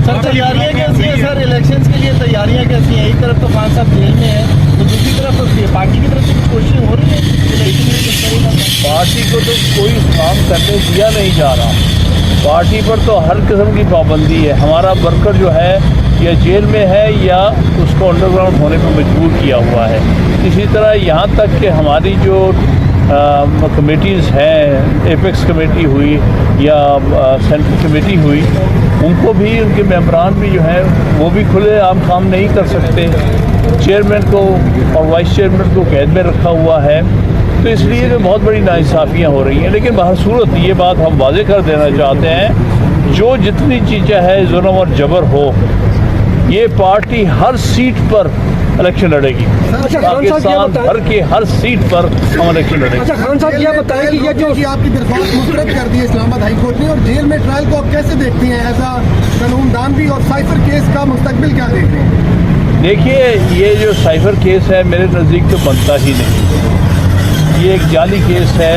Sir तैयारियां कैसी हैं सर, इलेक्शंस के लिए तैयारियां कैसी हैं? एक तरफ तो खान साहब जेल में है, तो दूसरी तरफ पार्टी की तरफ से कोशिश हो रही है इलेक्शन में कुछ करेगा? पार्टी को तो कोई काम करने दिया नहीं जा रहा। पार्टी पर तो हर किस्म की पाबंदी है। हमारा वर्कर जो है या जेल में है या उसको अंडरग्राउंड होने पर मजबूर किया हुआ है। इसी तरह यहाँ तक कि हमारी जो कमेटीज़ हैं, एपेक्स कमेटी हुई या सेंट्रल कमेटी हुई, उनको भी, उनके मेंबरान भी जो हैं वो भी खुले आम काम नहीं कर सकते। चेयरमैन को और वाइस चेयरमैन को कैद में रखा हुआ है। तो इसलिए तो बहुत बड़ी नाइंसाफ़ियाँ हो रही हैं। लेकिन बहरसूरत ये बात हम वाज़े कर देना चाहते हैं, जो जितनी चीज़ें हैं जुल्म और जबर हो, ये पार्टी हर सीट पर इलेक्शन लड़ेगी। पाकिस्तान भर के हर सीट पर हम इलेक्शन लड़ेंगे। अच्छा खान साहब ये बताएं कि ये जो आपकी दरख्वास्त मुस्तरद कर दी है इस्लामाबाद हाई कोर्ट ने, और जेल में ट्रायल को आप कैसे देखते हैं एज अ कानूनदान भी, और साइफर केस का मुस्तकबिल क्या देख रहे हैं? देखिए, ये जो साइफर केस है मेरे नज़दीक तो बनता ही नहीं। ये एक जाली केस है,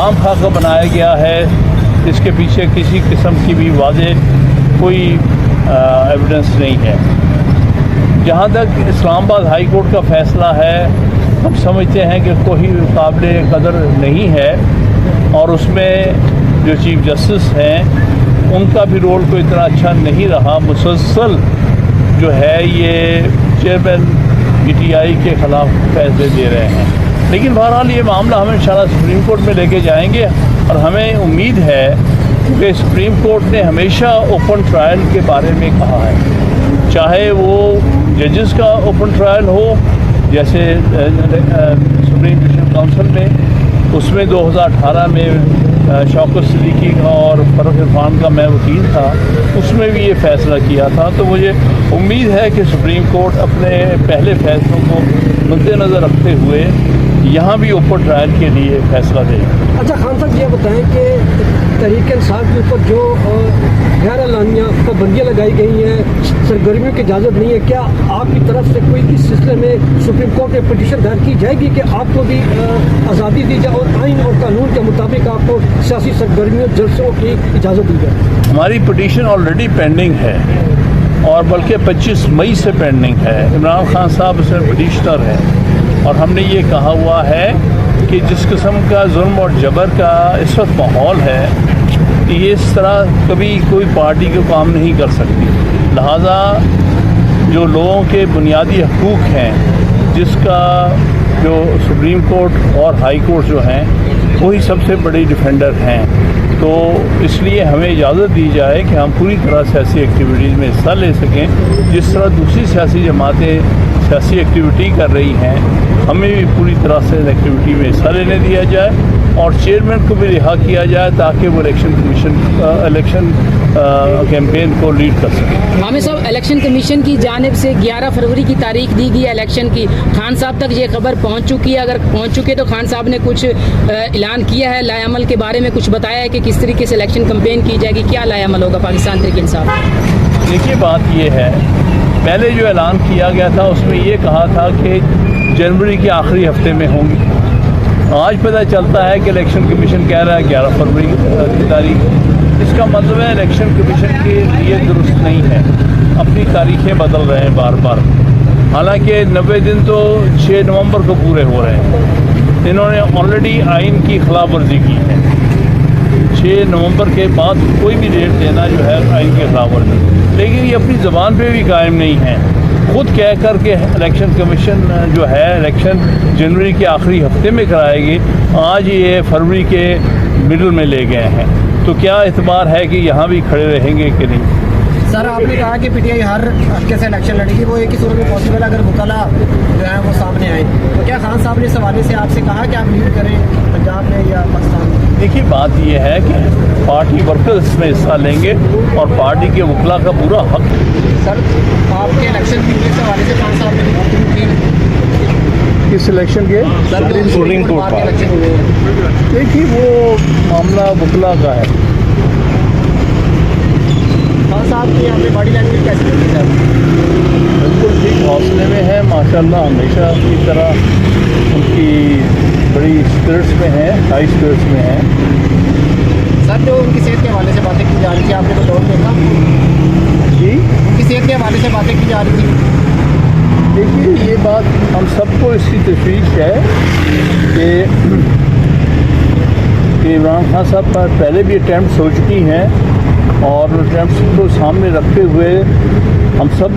आम खाका बनाया गया है। इसके पीछे किसी किस्म की भी वाज़ेह कोई एविडेंस नहीं है। जहाँ तक इस्लामाबाद हाई कोर्ट का फ़ैसला है, हम समझते हैं कि कोई काबिल कदर नहीं है, और उसमें जो चीफ जस्टिस हैं उनका भी रोल कोई इतना अच्छा नहीं रहा। मुसलसल जो है ये चेयरमैन PTI के ख़िलाफ़ फैसले दे रहे हैं। लेकिन बहरहाल ये मामला हम इंशाल्लाह सुप्रीम कोर्ट में लेके जाएंगे, और हमें उम्मीद है कि सुप्रीम कोर्ट ने हमेशा ओपन ट्रायल के बारे में कहा है, चाहे वो जजेस का ओपन ट्रायल हो, जैसे सुप्रीम जुडिशल काउंसिल में, उसमें 2018 में शौकत सिद्दीकी का और फ़ारूक इरफान का मैं वकील था, उसमें भी ये फ़ैसला किया था। तो मुझे उम्मीद है कि सुप्रीम कोर्ट अपने पहले फ़ैसलों को मद्देनज़र रखते हुए यहाँ भी ओपन ट्रायल के लिए फ़ैसला देगा। अच्छा खान साहब ये बताएं कि तहरीक इंसाफ के ऊपर जो गैर एलानिया पाबंदियाँ लगाई गई हैं, सरगर्मियों की इजाज़त नहीं है, क्या आपकी तरफ से कोई इस सिलसिले में सुप्रीम कोर्ट में पिटीशन दायर की जाएगी कि आपको भी आज़ादी दी जाए और आइन और कानून के मुताबिक आपको सियासी सरगर्मियों जलसों की इजाज़त दी जाए? हमारी पिटीशन ऑलरेडी पेंडिंग है, और बल्कि 25 मई से पेंडिंग है। इमरान खान साहब इसमें पिटीशनर हैं, और हमने ये कहा हुआ है कि जिस किस्म का जुल्म और जबर का इस वक्त माहौल है, ये इस तरह कभी कोई पार्टी को काम नहीं कर सकती। लिहाजा जो लोगों के बुनियादी हकूक़ हैं, जिसका जो सुप्रीम कोर्ट और हाई कोर्ट जो हैं वही सबसे बड़ी डिफेंडर हैं, तो इसलिए हमें इजाज़त दी जाए कि हम पूरी तरह सियासी एक्टिविटीज़ में हिस्सा ले सकें। जिस तरह दूसरी सियासी जमातें सियासी एक्टिविटी कर रही हैं, हमें भी पूरी तरह से एक्टिविटी में हिस्सा लेने दिया जाए, और चेयरमैन को भी रिहा किया जाए ताकि वो इलेक्शन कैंपेन को लीड कर सकें। आमिर साहब, इलेक्शन कमीशन की जानिब से 11 फरवरी की तारीख दी गई है इलेक्शन की। खान साहब तक ये खबर पहुंच चुकी है? अगर पहुंच चुकी है तो खान साहब ने कुछ ऐलान किया है, लाएअमल के बारे में कुछ बताया है कि किस तरीके से इलेक्शन कैंपेन की जाएगी, क्या लाएअमल होगा पाकिस्तान तहरीक इंसाफ? देखिए, बात ये है, पहले जो ऐलान किया गया था उसमें ये कहा था कि जनवरी के आखिरी हफ्ते में होंगी। आज पता चलता है कि इलेक्शन कमीशन कह रहा है 11 फरवरी की तारीख। इसका मतलब है इलेक्शन कमीशन के लिए दुरुस्त नहीं है, अपनी तारीखें बदल रहे हैं बार बार। हालांकि 90 दिन तो 6 नवंबर को पूरे हो रहे हैं। इन्होंने ऑलरेडी आइन की खिलाफ वर्जी की है। 6 नवंबर के बाद कोई भी डेट देना जो है आइन के खिलाफ वर्जी, लेकिन ये अपनी ज़बान पे भी कायम नहीं है। खुद कह कर के इलेक्शन कमीशन जो है इलेक्शन जनवरी के आखिरी हफ्ते में कराएगी, आज ये फरवरी के मिडल में ले गए हैं। तो क्या एतबार है कि यहाँ भी खड़े रहेंगे कि नहीं? सर, आपने कहा कि PTI हर हल्के से इलेक्शन लड़ेगी, वो एक ही सूरत में पॉसिबल अगर वकाला जो है वो सामने आए, तो क्या खान साहब ने इस हवाले से आपसे कहा कि आप लीड करें पंजाब में या पाकिस्तान में? देखिए, बात यह है कि पार्टी वर्कर्स इसमें हिस्सा लेंगे और पार्टी के वकला का पूरा हक। सर, आपके इलेक्शन की के हवाले से खान साहब ने गुफ्तगू की किस इलेक्शन के? सुप्रीम कोर्ट के इलेक्शन हुए हैं। देखिए, वो मामला वकला का है। खान साहब की यहाँ पे बॉडी लैंग्वेज कैसी होती है? बिल्कुल ठीक हौसले में है माशाल्लाह, हमेशा की तरह उनकी बड़ी स्पिरिट्स में है, हाई स्पिरिट्स में है। सर, जो उनकी सेहत के हवाले से बातें की जा रही थी, आपने तो दौड़ देखा? ये जेल के हवाले से बातें की जा रही थी। देखिए, ये बात हम सबको इसकी तशवीश है कि इमरान खान साहब पर पहले भी अटैम्प्ट हो चुकी हैं और अटैम्प्ट को सामने रखते हुए हम सब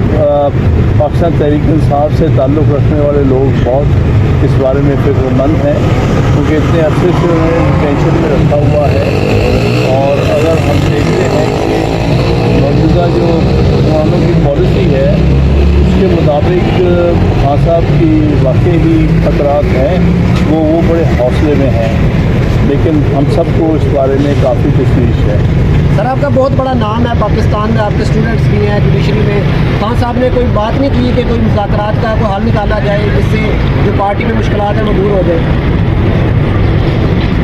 पाकिस्तान तहरीक इंसाफ से ताल्लुक़ रखने वाले लोग बहुत इस बारे में फिक्रमंद हैं, क्योंकि इतने अरसे से उन्हें टेंशन में रखा हुआ है। और अगर हम देखते हैं कि मौजूदा जो मुसलमानों की पॉलिसी है उसके मुताबिक खान साहब की वाकई ही खतरात हैं, वो बड़े हौसले में हैं, लेकिन हम सबको इस बारे में काफ़ी तशवीश है। सर, आपका बहुत बड़ा नाम है पाकिस्तान में, आपके स्टूडेंट्स भी हैं जुडिशरी में। खान साहब ने कोई बात नहीं की कि कोई मुज़ाकरात का कोई हल निकाला जाए जिससे जो पार्टी में मुश्किलात हैं वो दूर हो जाए?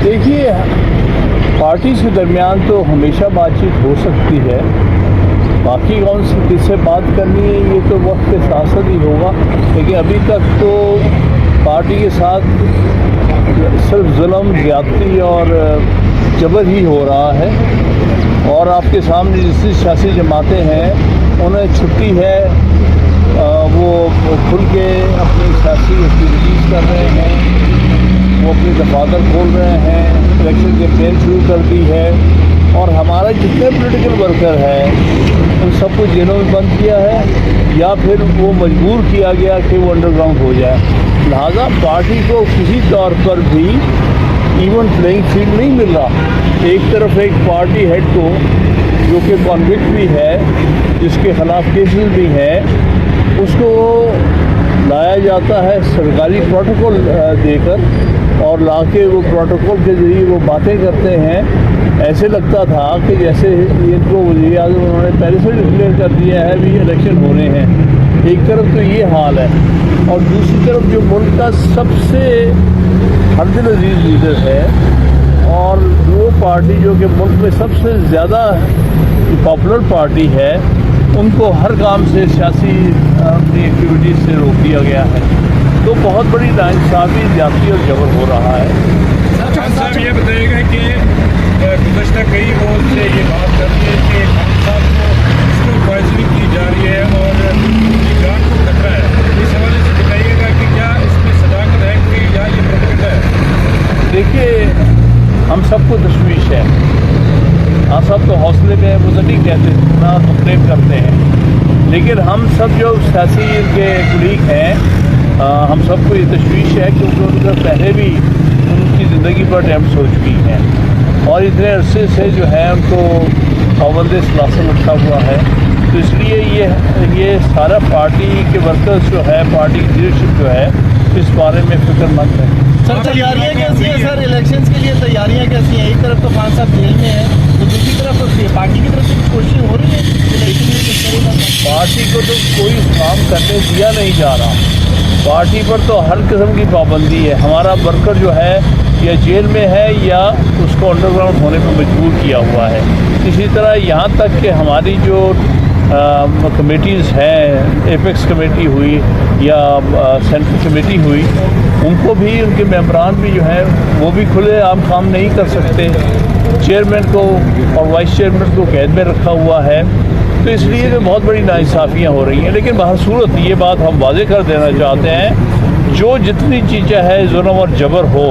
देखिए, पार्टी के दरमियान तो हमेशा बातचीत हो सकती है, बाकी कौन सी किससे बात करनी है ये तो वक्त के साथ साथ ही होगा, लेकिन अभी तक तो पार्टी के साथ सिर्फ जुल्म, ज़्यादती और जबर ही हो रहा है। और आपके सामने जितनी सियासी जमातें हैं उन्हें छुट्टी है, वो खुल के अपनी सियासी एक्टिविटीज़ कर रहे हैं, वो अपने दफातर खोल रहे हैं, इलेक्शन कैंपेन शुरू कर दी है। और हमारा जितने पॉलिटिकल वर्कर हैं उन सबको जेलों में बंद किया है या फिर वो मजबूर किया गया कि वो अंडरग्राउंड हो जाए। लिहाजा पार्टी को किसी तौर पर भी इवन प्लेइंग फील्ड नहीं मिल रहा। एक तरफ एक पार्टी हेड को जो कि कॉन्विक्ट भी है, जिसके ख़िलाफ़ केसेस भी हैं, उसको लाया जाता है सरकारी प्रोटोकॉल देकर, और लाके वो प्रोटोकॉल के ज़रिए वो बातें करते हैं। ऐसे लगता था कि जैसे इनको वज़ीर आज़म उन्होंने पहले से डिक्लेयर कर दिया है भी इलेक्शन हो रहे हैं। एक तरफ तो ये हाल है, और दूसरी तरफ जो मुल्क का सबसे हरदिल अजीज़ लीडर है और वो पार्टी जो कि मुल्क में सबसे ज़्यादा पॉपुलर पार्टी है, उनको हर काम से सियासी अपनी एक्टिविटीज़ से रोक दिया गया है। तो बहुत बड़ी नाइंसाफ़ी, ज़्यादती और जबर हो रहा है। खान साहब ये बताइएगा कि गुज़श्ता कई रोज से ये बात कर रही है कि खान साहब को स्लो पॉइजनिंग की जा रही है और उनकी जान को खतरा है। इस हवाले से बताइएगा कि क्या इसमें सदाकत है कोई या ये प्रोपेगेंडा है? देखिए, हम सबको तशवीश है। हाँ, सब तो हौसले में वो नहीं कहते ना कंप्लेन करते हैं, लेकिन हम सब जो सियासी के कुलीग हैं, हम सबको ये तशवीश है क्योंकि उनका पहले भी उनकी ज़िंदगी पर अटैम्प्ट हो चुकी हैं और इतने अरसे से जो है उनको पाबंद सलासन रखा हुआ है। तो इसलिए ये सारा पार्टी के वर्कर्स जो है, पार्टी की लीडरशिप जो है, इस बारे में फिक्रमंद है। सर, तैयारियां कैसी हैं सर? इलेक्शंस के लिए तैयारियां कैसी हैं? एक तरफ तो खान साहब जेल में है, तो दूसरी तरफ पार्टी की तरफ से कुछ कोशिश हो रही है इलेक्शन में किस तरह का? पार्टी को तो कोई काम करने दिया नहीं जा रहा। पार्टी पर तो हर किस्म की पाबंदी है। हमारा वर्कर जो है या जेल में है या उसको अंडरग्राउंड होने पर मजबूर किया हुआ है। इसी तरह यहाँ तक कि हमारी जो कमेटीज़ हैं, एपेक्स कमेटी हुई या सेंट्रल कमेटी हुई, उनको भी, उनके मेंबरान भी जो हैं वो भी खुले आम काम नहीं कर सकते। चेयरमैन को और वाइस चेयरमैन को कैद में रखा हुआ है। तो इसलिए तो बहुत बड़ी नाइंसाफ़ियाँ हो रही हैं। लेकिन बहरसूरत ये बात हम वाज़े कर देना चाहते हैं, जो जितनी चीज़ें हैं जुल्म और जबर हो,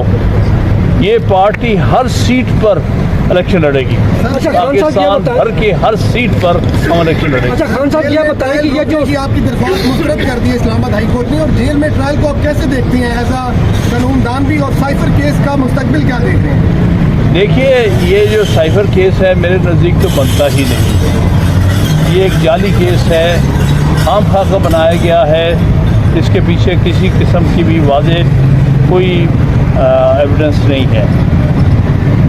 ये पार्टी हर सीट पर इलेक्शन लड़ेगी। पाकिस्तान भर के हर सीट पर हम इलेक्शन लड़ेंगे। अच्छा, खान साहब ये बताएं कि ये जो आपकी दरख्वास्त मुस्तरद कर दी है इस्लामाबाद हाई कोर्ट ने, और जेल में ट्रायल को आप कैसे देखते हैं एज अ कानूनदान भी, और साइफर केस का मुस्तकबिल क्या देख रहे हैं? देखिए, ये जो साइफर केस है मेरे नज़दीक तो बनता ही नहीं। ये एक जाली केस है, आम खाका बनाया गया है। इसके पीछे किसी किस्म की भी वाज़े कोई एविडेंस नहीं है।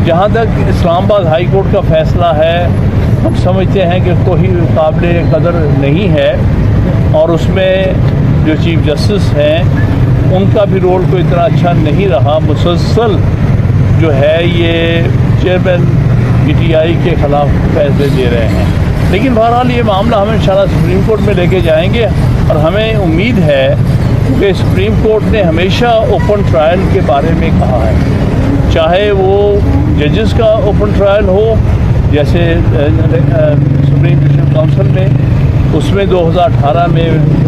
जहाँ तक इस्लामाबाद हाई कोर्ट का फ़ैसला है, हम समझते हैं कि कोई काबिल कदर नहीं है, और उसमें जो चीफ जस्टिस हैं उनका भी रोल कोई इतना अच्छा नहीं रहा। मुसलसल जो है ये चेयरमैन PTI के ख़िलाफ़ फैसले दे रहे हैं। लेकिन बहरहाल ये मामला हम इंशाल्लाह सुप्रीम कोर्ट में लेके जाएंगे, और हमें उम्मीद है कि सुप्रीम कोर्ट ने हमेशा ओपन ट्रायल के बारे में कहा है, चाहे वो जजेस का ओपन ट्रायल हो जैसे सुप्रीम जुडिशल काउंसिल में, उसमें 2018 में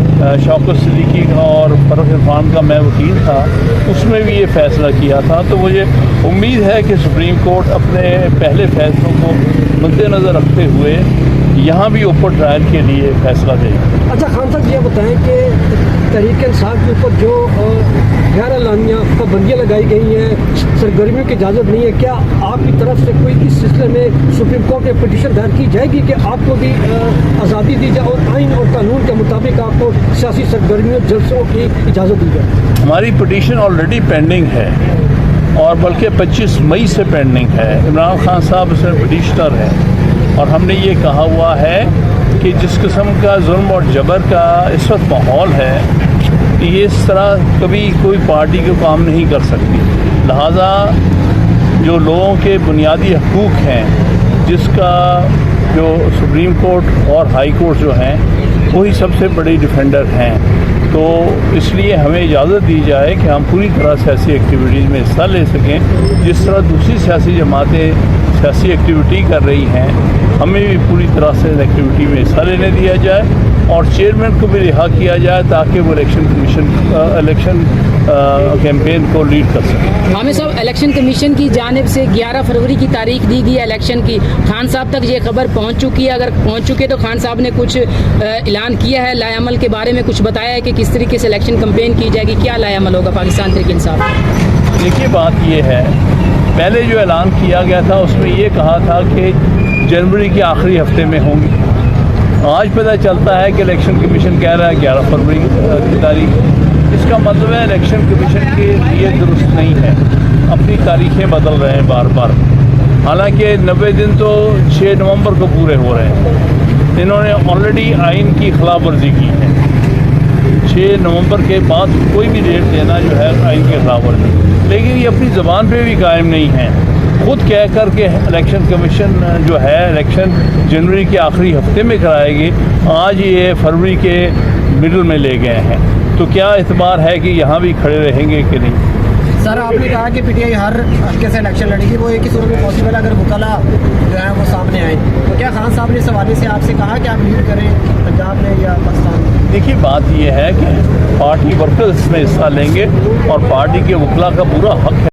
शौकत सिद्दीकी और फ़ारूक इरफान का मैं वकील था, उसमें भी ये फ़ैसला किया था। तो मुझे उम्मीद है कि सुप्रीम कोर्ट अपने पहले फ़ैसलों को मद्देनज़र रखते हुए यहाँ भी ओपन ट्रायल के लिए फ़ैसला देगा। अच्छा खान साहब ये बताएं कि तहरीक इंसाफ के ऊपर जो गैर एलानिया पाबंदियाँ लगाई गई हैं, सरगर्मियों की इजाज़त नहीं है, क्या आपकी तरफ से कोई इस सिलसिले में सुप्रीम कोर्ट में पिटीशन दायर की जाएगी कि आपको भी आज़ादी दी जाए और आइन और कानून के मुताबिक आपको सियासी सरगर्मियों जलसों की इजाज़त दी जाए? हमारी पिटीशन ऑलरेडी पेंडिंग है और बल्कि 25 मई से पेंडिंग है। इमरान खान साहब इसमें पिटीशनर हैं और हमने ये कहा हुआ है कि जिस किस्म का जुल्म और जबर का इस वक्त माहौल है, ये इस तरह कभी कोई पार्टी को काम नहीं कर सकती। लिहाजा जो लोगों के बुनियादी हकूक़ हैं, जिसका जो सुप्रीम कोर्ट और हाई कोर्ट जो हैं वही सबसे बड़ी डिफेंडर हैं, तो इसलिए हमें इजाज़त दी जाए कि हम पूरी तरह सियासी एक्टिविटीज़ में हिस्सा ले सकें। जिस तरह दूसरी सियासी जमातें सियासी एक्टिविटी कर रही हैं, हमें भी पूरी तरह से एक्टिविटी में हिस्सा लेने दिया जाए और चेयरमैन को भी रिहा किया जाए ताकि वो इलेक्शन कैंपेन को लीड कर सकें। आमिर साहब, इलेक्शन कमीशन की जानिब से 11 फरवरी की तारीख दी गई है इलेक्शन की। खान साहब तक ये खबर पहुंच चुकी है? अगर पहुंच चुकी है तो खान साहब ने कुछ ऐलान किया है लाएअमल के बारे में, कुछ बताया है कि किस तरीके से इलेक्शन कैंपेन की जाएगी, क्या लाएअमल होगा पाकिस्तान तहरीक इंसाफ? देखिए, बात ये है, पहले जो ऐलान किया गया था उसमें ये कहा था कि जनवरी के आखिरी हफ्ते में होंगी। आज पता चलता है कि इलेक्शन कमीशन कह रहा है 11 फरवरी की तारीख। इसका मतलब है इलेक्शन कमीशन के लिए दुरुस्त नहीं है, अपनी तारीखें बदल रहे हैं बार बार। हालांकि 90 दिन तो 6 नवंबर को पूरे हो रहे हैं। इन्होंने ऑलरेडी आइन की खिलाफ वर्जी की है। 6 नवंबर के बाद कोई भी डेट देना जो है आइन के खिलाफ वर्जी, लेकिन ये अपनी ज़बान पे भी कायम नहीं है। खुद कह कर के इलेक्शन कमीशन जो है इलेक्शन जनवरी के आखिरी हफ्ते में कराएगी, आज ये फरवरी के मिडल में ले गए हैं। तो क्या एतबार है कि यहाँ भी खड़े रहेंगे कि नहीं? सर, आपने कहा कि पीटीआई हर हल्के से इलेक्शन लड़ेगी, वो एक ही सूरत में पॉसिबल अगर वकाला जो है वो सामने आए, तो क्या खान साहब ने इस हवाले से आपसे कहा कि आप लीड करें पंजाब में या पाकिस्तान में? देखिए, बात यह है कि पार्टी वर्कर्स इसमें हिस्सा लेंगे और पार्टी के वकला का पूरा हक है